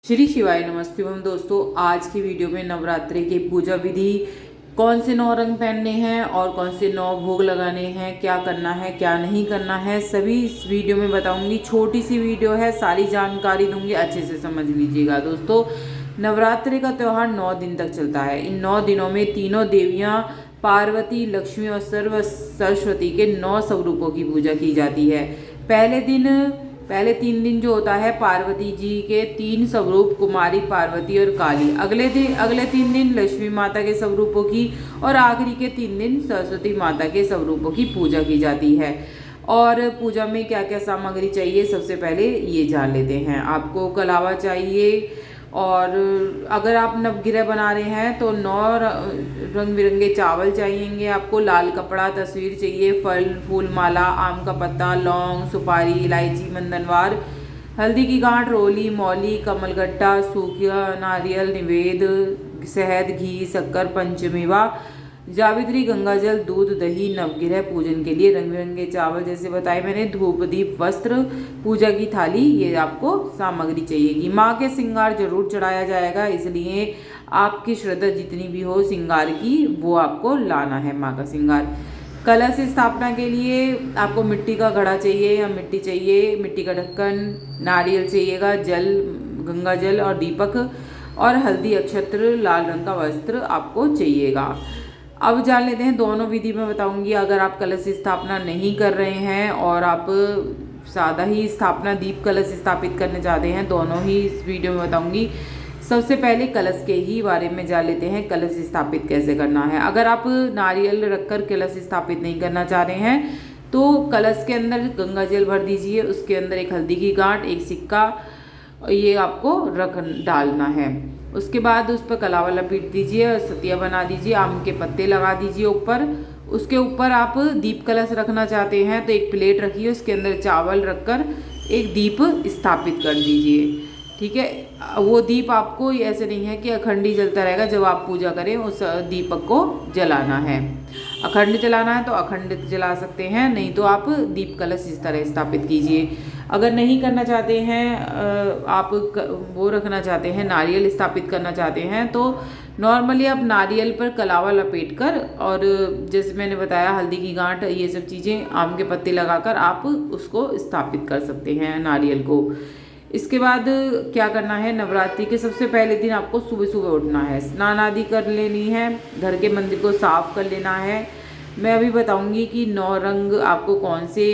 श्री शिवाय नमस्ते दोस्तों। आज की वीडियो में नवरात्रि की पूजा विधि, कौन से 9 रंग पहनने हैं और कौन से 9 भोग लगाने हैं, क्या करना है क्या नहीं करना है, सभी इस वीडियो में बताऊंगी। छोटी सी वीडियो है, सारी जानकारी दूंगी, अच्छे से समझ लीजिएगा दोस्तों। नवरात्रि का त्यौहार 9 दिन तक चलता है। इन 9 दिनों में तीनों देवियाँ पार्वती, लक्ष्मी और सरस्वती के 9 स्वरूपों की पूजा की जाती है। पहले 3 दिन जो होता है पार्वती जी के 3 स्वरूप, कुमारी, पार्वती और काली। अगले 3 दिन लक्ष्मी माता के स्वरूपों की और आखिरी के 3 दिन सरस्वती माता के स्वरूपों की पूजा की जाती है। और पूजा में क्या क्या सामग्री चाहिए, सबसे पहले ये जान लेते हैं। आपको कलावा चाहिए, और अगर आप नवग्रह बना रहे हैं तो 9 रंग बिरंगे चावल चाहिएंगे आपको। लाल कपड़ा, तस्वीर चाहिए, फल फूल माला, आम का पत्ता, लौंग, सुपारी, इलायची, मंदनवार, हल्दी की गांठ, रोली, मौली, कमलगट्टा, सूखा नारियल, निवेद, शहद, घी, शक्कर, पंचमेवा, जावित्री, गंगाजल, दूध, दही। नवग्रह पूजन के लिए रंग बिरंगे चावल जैसे बताए मैंने, धूप, दीप, वस्त्र, पूजा की थाली, ये आपको सामग्री चाहिएगी। माँ के श्रृंगार जरूर चढ़ाया जाएगा, इसलिए आपकी श्रद्धा जितनी भी हो श्रृंगार की, वो आपको लाना है माँ का श्रृंगार। कलश स्थापना के लिए आपको मिट्टी का घड़ा चाहिए या मिट्टी चाहिए, मिट्टी का ढक्कन, नारियल चाहिएगा, जल, गंगा जल और दीपक, और हल्दी, अक्षत्र, लाल रंग का वस्त्र आपको चाहिएगा। अब जान लेते हैं दोनों विधि में बताऊंगी। अगर आप कलश स्थापना नहीं कर रहे हैं और आप सादा ही स्थापना, दीप कलश स्थापित करने चाहते हैं, दोनों ही इस वीडियो में बताऊंगी। सबसे पहले कलश के ही बारे में जान लेते हैं, कलश स्थापित कैसे करना है। अगर आप नारियल रखकर कलश स्थापित नहीं करना चाह रहे हैं तो कलश के अंदर गंगा जल भर दीजिए, उसके अंदर एक हल्दी की गांठ, एक सिक्का, ये आपको डालना है। उसके बाद उस पर कलावा लपेट दीजिए और सतिया बना दीजिए, आम के पत्ते लगा दीजिए ऊपर। उसके ऊपर आप दीप कलश रखना चाहते हैं तो एक प्लेट रखिए, उसके अंदर चावल रखकर एक दीप स्थापित कर दीजिए। ठीक है, वो दीप आपको ऐसे नहीं है कि अखंड ही जलता रहेगा, जब आप पूजा करें उस दीपक को जलाना है। अखंड जलाना है तो अखंड जला सकते हैं, नहीं तो आप दीप कलश इस तरह स्थापित कीजिए। अगर नहीं करना चाहते हैं, आप वो रखना चाहते हैं, नारियल स्थापित करना चाहते हैं, तो नॉर्मली आप नारियल पर कलावा लपेट कर और जैसे मैंने बताया हल्दी की गांठ, ये सब चीज़ें, आम के पत्ते लगाकर आप उसको स्थापित कर सकते हैं नारियल को। इसके बाद क्या करना है, नवरात्रि के सबसे पहले दिन आपको सुबह सुबह उठना है, स्नान आदि कर लेनी है, घर के मंदिर को साफ कर लेना है। मैं अभी बताऊंगी कि 9 रंग आपको कौन से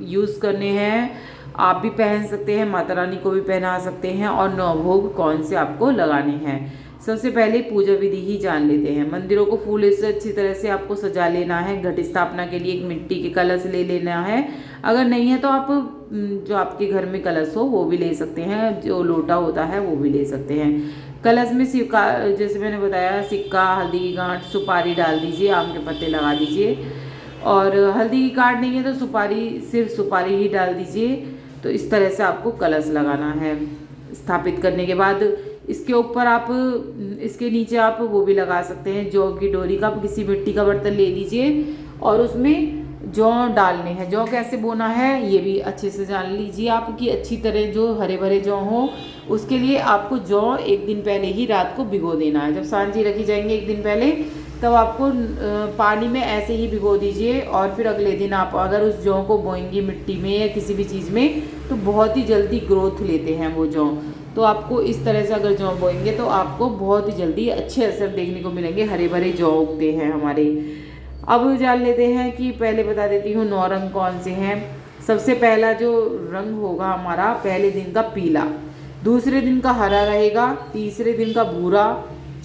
यूज़ करने हैं। आप भी पहन सकते हैं, माता रानी को भी पहना सकते हैं, और 9 भोग कौन से आपको लगाने हैं। सबसे पहले पूजा विधि ही जान लेते हैं। मंदिरों को फूल से अच्छी तरह से आपको सजा लेना है। घट स्थापना के लिए एक मिट्टी के कलश ले लेना है। अगर नहीं है तो आप जो आपके घर में कलश हो वो भी ले सकते हैं, जो लोटा होता है वो भी ले सकते हैं। कलश में सिक्का, जैसे मैंने बताया, सिक्का, हल्दी की गांठ, सुपारी डाल दीजिए, आम के पत्ते लगा दीजिए। और हल्दी की गांठ नहीं है तो सुपारी, सिर्फ सुपारी ही डाल दीजिए। तो इस तरह से आपको कलश लगाना है। स्थापित करने के बाद इसके ऊपर आप, इसके नीचे आप वो भी लगा सकते हैं, जौ की डोरी का किसी मिट्टी का बर्तन ले लीजिए और उसमें जौ डालने हैं। जौ कैसे बोना है ये भी अच्छे से जान लीजिए आप, कि अच्छी तरह जो हरे भरे जौ हो, उसके लिए आपको जौ एक दिन पहले ही रात को भिगो देना है। जब सांझी रखी जाएंगे एक दिन पहले, तब आपको पानी में ऐसे ही भिगो दीजिए, और फिर अगले दिन आप अगर उस जौ को बोएंगी मिट्टी में या किसी भी चीज़ में, तो बहुत ही जल्दी ग्रोथ लेते हैं वो जौ। तो आपको इस तरह से अगर जौ बोएंगे तो आपको बहुत ही जल्दी अच्छे असर देखने को मिलेंगे, हरे भरे जौ उगते हैं हमारे। अब जान लेते हैं कि, पहले बता देती हूँ 9 रंग कौन से हैं। सबसे पहला जो रंग होगा हमारा, पहले दिन का पीला, दूसरे दिन का हरा रहेगा, तीसरे दिन का भूरा,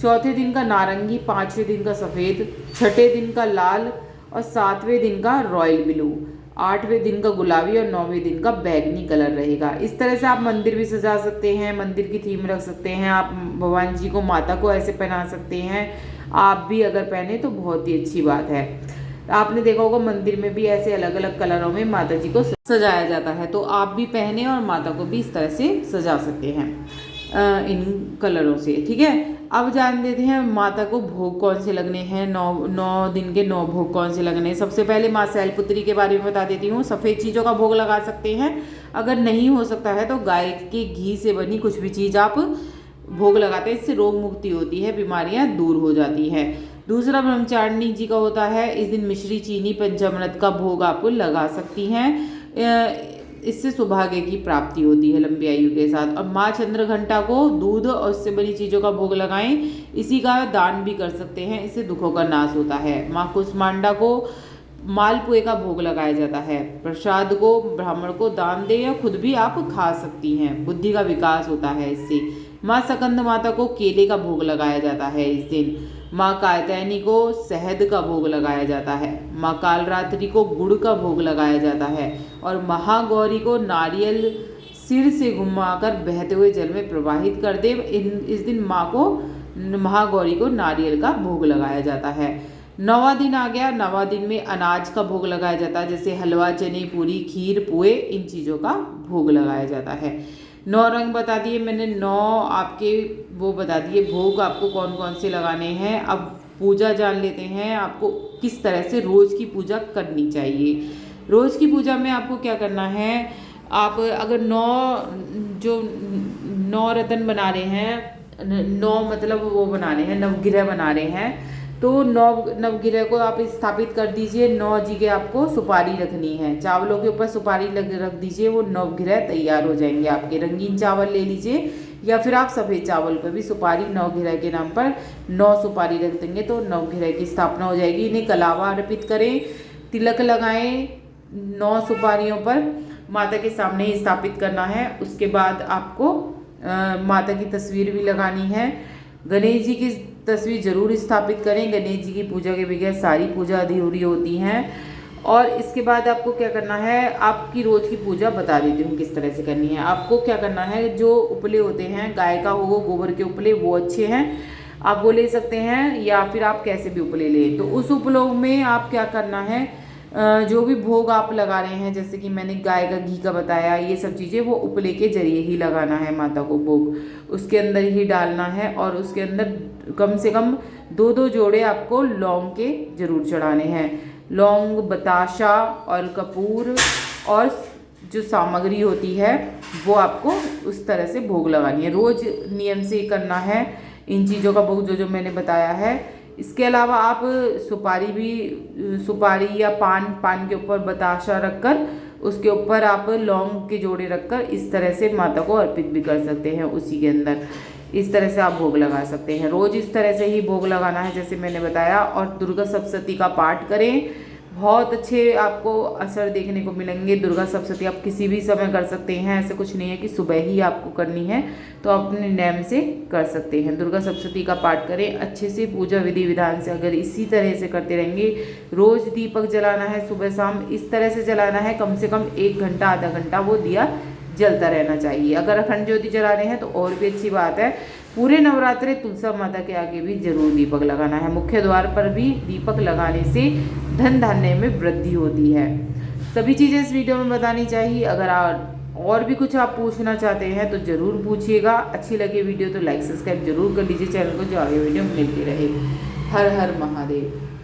चौथे दिन का नारंगी, 5वें दिन का सफ़ेद, छठे दिन का लाल और 7वें दिन का रॉयल ब्लू, 8वें दिन का गुलाबी और 9वें दिन का बैगनी कलर रहेगा। इस तरह से आप मंदिर भी सजा सकते हैं, मंदिर की थीम रख सकते हैं। आप भगवान जी को, माता को ऐसे पहना सकते हैं। आप भी अगर पहने तो बहुत ही अच्छी बात है। आपने देखा होगा मंदिर में भी ऐसे अलग अलग कलरों में माता जी को सजाया जाता है, तो आप भी पहने और माता को भी इस तरह से सजा सकते हैं। इन कलरों से। ठीक है, अब जान देते हैं माता को भोग कौन से लगने हैं, 9 दिन के 9 भोग कौन से लगने हैं। सबसे पहले माँ शैलपुत्री के बारे में बता देती हूँ। सफ़ेद चीज़ों का भोग लगा सकते हैं, अगर नहीं हो सकता है तो गाय के घी से बनी कुछ भी चीज़ आप भोग लगाते हैं, इससे रोग मुक्ति होती है, बीमारियां दूर हो जाती हैं। दूसरा ब्रह्मचारिणी जी का होता है, इस दिन मिश्री, चीनी, पंचामृत का भोग आप लगा सकती हैं, इससे सौभाग्य की प्राप्ति होती है लंबी आयु के साथ। और माँ चंद्रघंटा को दूध और इससे बनी चीज़ों का भोग लगाएं, इसी का दान भी कर सकते हैं, इससे दुखों का नाश होता है। माँ कुष्मांडा को मालपुए का भोग लगाया जाता है। प्रसाद को ब्राह्मण को दान दे या खुद भी आप खा सकती हैं, बुद्धि का विकास होता है इससे। माँ सकंद माता को केले का भोग लगाया जाता है इस दिन। माँ कात्यायनी को शहद का भोग लगाया जाता है। माँ कालरात्रि को गुड़ का भोग लगाया जाता है। और महागौरी को नारियल सिर से घुमाकर बहते हुए जल में प्रवाहित कर दे, इस दिन माँ को महागौरी को नारियल का भोग लगाया जाता है। 9वां दिन आ गया, 9वां दिन में अनाज का भोग लगाया जाता है, जैसे हलवा, चने, पूरी, खीर, पुए, इन चीज़ों का भोग लगाया जाता है। 9 रंग बता दिए मैंने, 9 आपके वो बता दिए भोग आपको कौन कौन से लगाने हैं। अब पूजा जान लेते हैं आपको किस तरह से रोज़ की पूजा करनी चाहिए। रोज़ की पूजा में आपको क्या करना है, आप अगर 9 रतन बना रहे हैं, 9 मतलब वो बना रहे हैं, नवग्रह बना रहे हैं, तो नवग्रह को आप स्थापित कर दीजिए। 9 जगह आपको सुपारी रखनी है, चावलों के ऊपर सुपारी रख दीजिए, वो नवग्रह तैयार हो जाएंगे आपके। रंगीन चावल ले लीजिए या फिर आप सफ़ेद चावल पर भी सुपारी नवग्रह के नाम पर 9 सुपारी रख देंगे तो नवग्रह की स्थापना हो जाएगी। इन्हें कलावा अर्पित करें, तिलक लगाएं, 9 सुपारियों पर माता के सामने ही स्थापित करना है। उसके बाद आपको माता की तस्वीर भी लगानी है। गणेश जी की तस्वीर जरूर स्थापित करें, गणेश जी की पूजा के बगैर सारी पूजा अधूरी होती हैं। और इसके बाद आपको क्या करना है, आपकी रोज़ की पूजा बता देती हूँ किस तरह से करनी है। आपको क्या करना है, जो उपले होते हैं गाय का हो गोबर के उपले, वो अच्छे हैं, आप वो ले सकते हैं, या फिर आप कैसे भी उपले लें। तो उस उपलों में आप क्या करना है, जो भी भोग आप लगा रहे हैं, जैसे कि मैंने गाय का घी का बताया, ये सब चीज़ें वो उपले के जरिए ही लगाना है माता को भोग, उसके अंदर ही डालना है। और उसके अंदर कम से कम 2-2 जोड़े आपको लौंग के जरूर चढ़ाने हैं। लौंग, बताशा और कपूर और जो सामग्री होती है वो आपको उस तरह से भोग लगानी है। रोज़ नियम से करना है इन चीज़ों का भोग जो मैंने बताया है। इसके अलावा आप सुपारी या पान के ऊपर बताशा रखकर उसके ऊपर आप लौंग के जोड़े रखकर इस तरह से माता को अर्पित भी कर सकते हैं। उसी के अंदर इस तरह से आप भोग लगा सकते हैं। रोज़ इस तरह से ही भोग लगाना है जैसे मैंने बताया। और दुर्गा सप्तशती का पाठ करें, बहुत अच्छे आपको असर देखने को मिलेंगे। दुर्गा सप्तशती आप किसी भी समय कर सकते हैं, ऐसे कुछ नहीं है कि सुबह ही आपको करनी है, तो आप अपने नियम से कर सकते हैं। दुर्गा सप्तशती का पाठ करें अच्छे से, पूजा विधि विधान से। अगर इसी तरह से करते रहेंगे, रोज़ दीपक जलाना है सुबह शाम, इस तरह से जलाना है, कम से कम 1 घंटा आधा घंटा वो दिया जलता रहना चाहिए। अगर अखंड ज्योति जला रहे हैं तो और भी अच्छी बात है। पूरे नवरात्रे तुलसा माता के आगे भी जरूर दीपक लगाना है। मुख्य द्वार पर भी दीपक लगाने से धन धान्य में वृद्धि होती है। सभी चीज़ें इस वीडियो में बतानी चाहिए। अगर और भी कुछ आप पूछना चाहते हैं तो ज़रूर पूछिएगा। अच्छी लगे वीडियो तो लाइक सब्सक्राइब जरूर कर लीजिए चैनल को, जो आगे वीडियो मिलती रहे। हर हर महादेव।